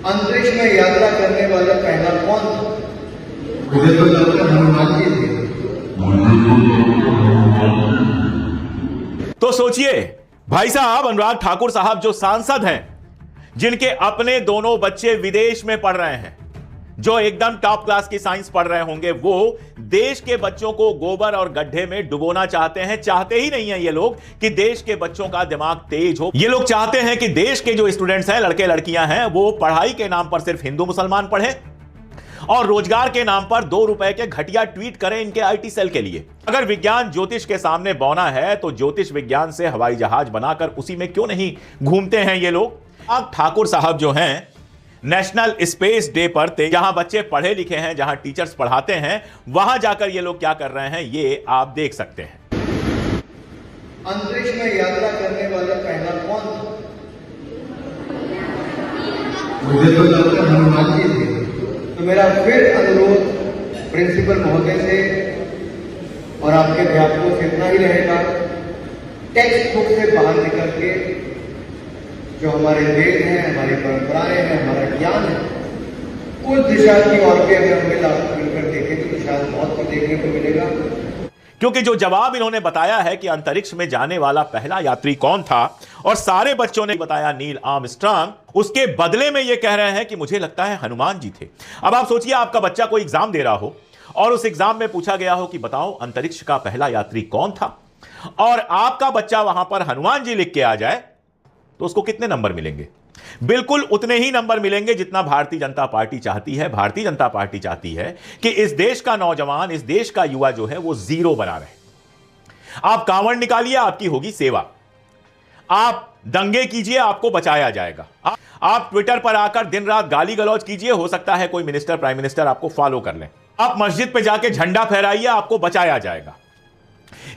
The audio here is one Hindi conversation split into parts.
अंतरिक्ष में यात्रा करने वाला पहला कौन था? मुझे तो लगता है हनुमान जी थे। तो सोचिए भाई साहब, अनुराग ठाकुर साहब जो सांसद हैं, जिनके अपने दोनों बच्चे विदेश में पढ़ रहे हैं, जो एकदम टॉप क्लास की साइंस पढ़ रहे होंगे, वो देश के बच्चों को गोबर और गड्ढे में डुबोना चाहते हैं। चाहते ही नहीं है ये लोग कि देश के बच्चों का दिमाग तेज हो। ये लोग चाहते हैं कि देश के जो स्टूडेंट्स हैं, लड़के लड़कियां हैं, वो पढ़ाई के नाम पर सिर्फ हिंदू मुसलमान पढ़े और रोजगार के नाम पर 2 रुपए के घटिया ट्वीट करें इनके आईटी सेल के लिए। अगर विज्ञान ज्योतिष के सामने बौना है तो ज्योतिष विज्ञान से हवाई जहाज बनाकर उसी में क्यों नहीं घूमते हैं ये लोग। अब ठाकुर साहब जो हैं, नेशनल स्पेस डे पर जहां बच्चे पढ़े लिखे हैं, जहां टीचर्स पढ़ाते हैं, वहां जाकर ये लोग क्या कर रहे हैं ये आप देख सकते हैं। अंतरिक्ष में यात्रा करने वाला पहला कौन था? मुझे तो लगता है हनुमान जी थे। तो मेरा फिर अनुरोध प्रिंसिपल महोदय से और आपके अध्यापकों से इतना ही रहेगा, टेक्स्ट बुक से बाहर निकल के जो हमारे वेद हैं, हमारी परंपराएं हैं, हमारा ज्ञान है, उस दिशा की ओर के अगर हम मिलकर देखें तो शायद बहुत कुछ देखने को मिलेगा। क्योंकि जो जवाब इन्होंने बताया है कि अंतरिक्ष में जाने वाला पहला यात्री कौन था, और सारे बच्चों ने बताया नील आर्मस्ट्रांग, उसके बदले में यह कह रहे हैं कि मुझे लगता है हनुमान जी थे। अब आप सोचिए, आपका बच्चा कोई एग्जाम दे रहा हो और उस एग्जाम में पूछा गया हो कि बताओ अंतरिक्ष का पहला यात्री कौन था, और आपका बच्चा वहां पर हनुमान जी लिख के आ जाए, तो उसको कितने नंबर मिलेंगे? बिल्कुल उतने ही नंबर मिलेंगे जितना भारतीय जनता पार्टी चाहती है। भारतीय जनता पार्टी चाहती है कि इस देश का नौजवान, इस देश का युवा जो है वो 0 बना रहे। आप कांवड़ निकालिए, आपकी होगी सेवा। आप दंगे कीजिए, आपको बचाया जाएगा। आप ट्विटर पर आकर दिन रात गाली गलौज कीजिए, हो सकता है कोई मिनिस्टर, प्राइम मिनिस्टर आपको फॉलो कर लें। आप मस्जिद पे जाके झंडा फहराइए, आपको बचाया जाएगा।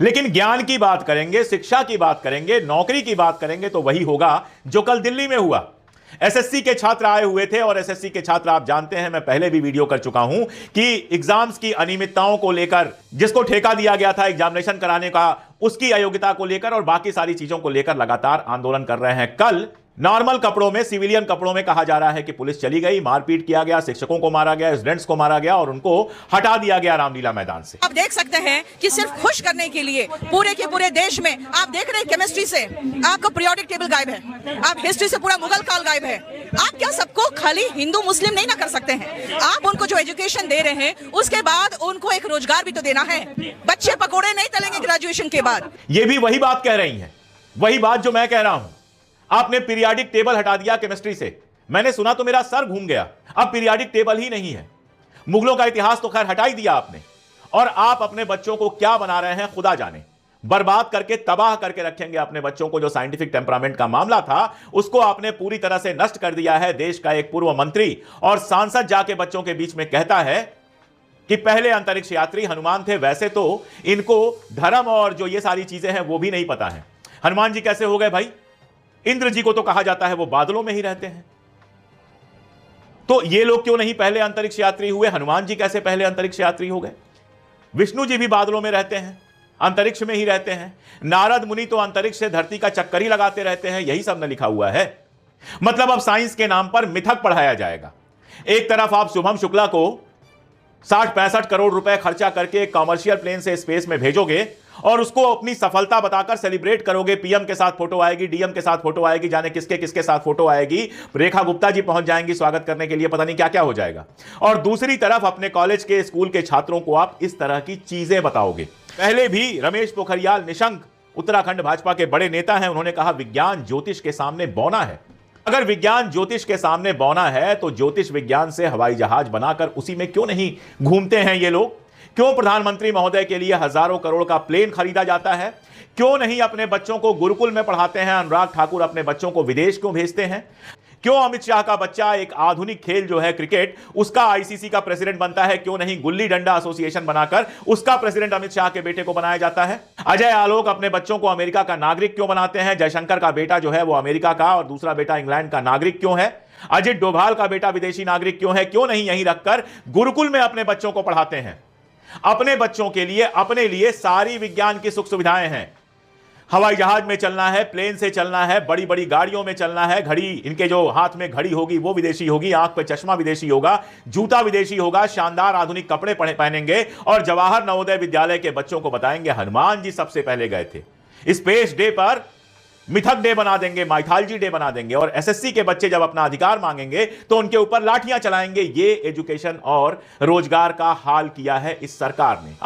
लेकिन ज्ञान की बात करेंगे, शिक्षा की बात करेंगे, नौकरी की बात करेंगे, तो वही होगा जो कल दिल्ली में हुआ। एसएससी के छात्र आए हुए थे, और एसएससी के छात्र, आप जानते हैं, मैं पहले भी वीडियो कर चुका हूं कि एग्जाम्स की अनियमितताओं को लेकर, जिसको ठेका दिया गया था एग्जामिनेशन कराने का, उसकी अयोग्यता को लेकर और बाकी सारी चीजों को लेकर लगातार आंदोलन कर रहे हैं। कल नॉर्मल कपड़ों में, सिविलियन कपड़ों में कहा जा रहा है कि पुलिस चली गई, मारपीट किया गया, शिक्षकों को मारा गया, स्टूडेंट्स को मारा गया और उनको हटा दिया गया रामलीला मैदान से। आप देख सकते हैं कि सिर्फ खुश करने के लिए पूरे के पूरे देश में आप देख रहे हैं, केमिस्ट्री से आपका पीरियोडिक टेबल गायब है, आप हिस्ट्री से पूरा मुगल काल गायब है। आप क्या सबको खाली हिंदू मुस्लिम नहीं ना कर सकते हैं? आप उनको जो एजुकेशन दे रहे हैं, उसके बाद उनको एक रोजगार भी तो देना है। बच्चे पकोड़े नहीं तलेंगे ग्रेजुएशन के बाद। ये भी वही बात कह रही हैं, वही बात जो मैं कह रहा हूं। आपने पीरियाडिक टेबल हटा दिया केमिस्ट्री से, मैंने सुना तो मेरा सर घूम गया। अब पीरियाडिक टेबल ही नहीं है। मुगलों का इतिहास तो खैर हटा ही दिया आपने, और आप अपने बच्चों को क्या बना रहे हैं खुदा जाने। बर्बाद करके, तबाह करके रखेंगे अपने बच्चों को। जो साइंटिफिक टेम्परामेंट का मामला था, उसको आपने पूरी तरह से नष्ट कर दिया है। देश का एक पूर्व मंत्री और सांसद जाके बच्चों के बीच में कहता है कि पहले अंतरिक्ष यात्री हनुमान थे। वैसे तो इनको धर्म और जो ये सारी चीजें हैं वो भी नहीं पता है। हनुमान जी कैसे हो गए भाई? इंद्र जी को तो कहा जाता है वो बादलों में ही रहते हैं। तो ये लोग क्यों नहीं पहले अंतरिक्ष यात्री हुए? हनुमान जी कैसे पहले अंतरिक्ष यात्री हो गए? विष्णु जी भी बादलों में रहते हैं, अंतरिक्ष में ही रहते हैं। नारद मुनि तो अंतरिक्ष से धरती का चक्कर ही लगाते रहते हैं। यही सब ने लिखा हुआ है। मतलब अब साइंस के नाम पर मिथक पढ़ाया जाएगा। एक तरफ आप शुभम शुक्ला को 60-65 करोड़ रुपए खर्चा करके कॉमर्शियल प्लेन से स्पेस में भेजोगे और उसको अपनी सफलता बताकर सेलिब्रेट करोगे। पीएम के साथ फोटो आएगी, डीएम के साथ फोटो आएगी, जाने किसके किसके साथ फोटो आएगी, रेखा गुप्ता जी पहुंच जाएंगी स्वागत करने के लिए, पता नहीं क्या क्या हो जाएगा। और दूसरी तरफ अपने कॉलेज के, स्कूल के छात्रों को आप इस तरह की चीजें बताओगे। पहले भी रमेश पोखरियाल निशंक उत्तराखंड भाजपा के बड़े नेता हैं, उन्होंने कहा विज्ञान ज्योतिष के सामने बौना है। अगर विज्ञान ज्योतिष के सामने बौना है तो ज्योतिष विज्ञान से हवाई जहाज बनाकर उसी में क्यों नहीं घूमते हैं ये लोग? क्यों प्रधानमंत्री महोदय के लिए हजारों करोड़ का प्लेन खरीदा जाता है? क्यों नहीं अपने बच्चों को गुरुकुल में पढ़ाते हैं? अनुराग ठाकुर अपने बच्चों को विदेश क्यों भेजते हैं? क्यों अमित शाह का बच्चा एक आधुनिक खेल जो है क्रिकेट, उसका आईसीसी का प्रेसिडेंट बनता है? क्यों नहीं गुल्ली डंडा एसोसिएशन बनाकर उसका प्रेसिडेंट अमित शाह के बेटे को बनाया जाता है? अजय आलोक अपने बच्चों को अमेरिका का नागरिक क्यों बनाते हैं? जयशंकर का बेटा जो है वो अमेरिका का और दूसरा बेटा इंग्लैंड का नागरिक क्यों है? अजित डोभाल का बेटा विदेशी नागरिक क्यों है? क्यों नहीं यहीं रखकर गुरुकुल में अपने बच्चों को पढ़ाते हैं? अपने बच्चों के लिए, अपने लिए सारी विज्ञान की सुख सुविधाएं हैं। हवाई जहाज में चलना है, प्लेन से चलना है, बड़ी बड़ी गाड़ियों में चलना है, घड़ी, इनके जो हाथ में घड़ी होगी वो विदेशी होगी, आंख पे चश्मा विदेशी होगा, जूता विदेशी होगा, शानदार आधुनिक कपड़े पहनेंगे और जवाहर नवोदय विद्यालय के बच्चों को बताएंगे हनुमान जी सबसे पहले गए थे। स्पेस डे पर मिथक डे बना देंगे, माइथोलॉजी डे बना देंगे, और एसएससी के बच्चे जब अपना अधिकार मांगेंगे तो उनके ऊपर लाठियां चलाएंगे। ये एजुकेशन और रोजगार का हाल किया है इस सरकार ने।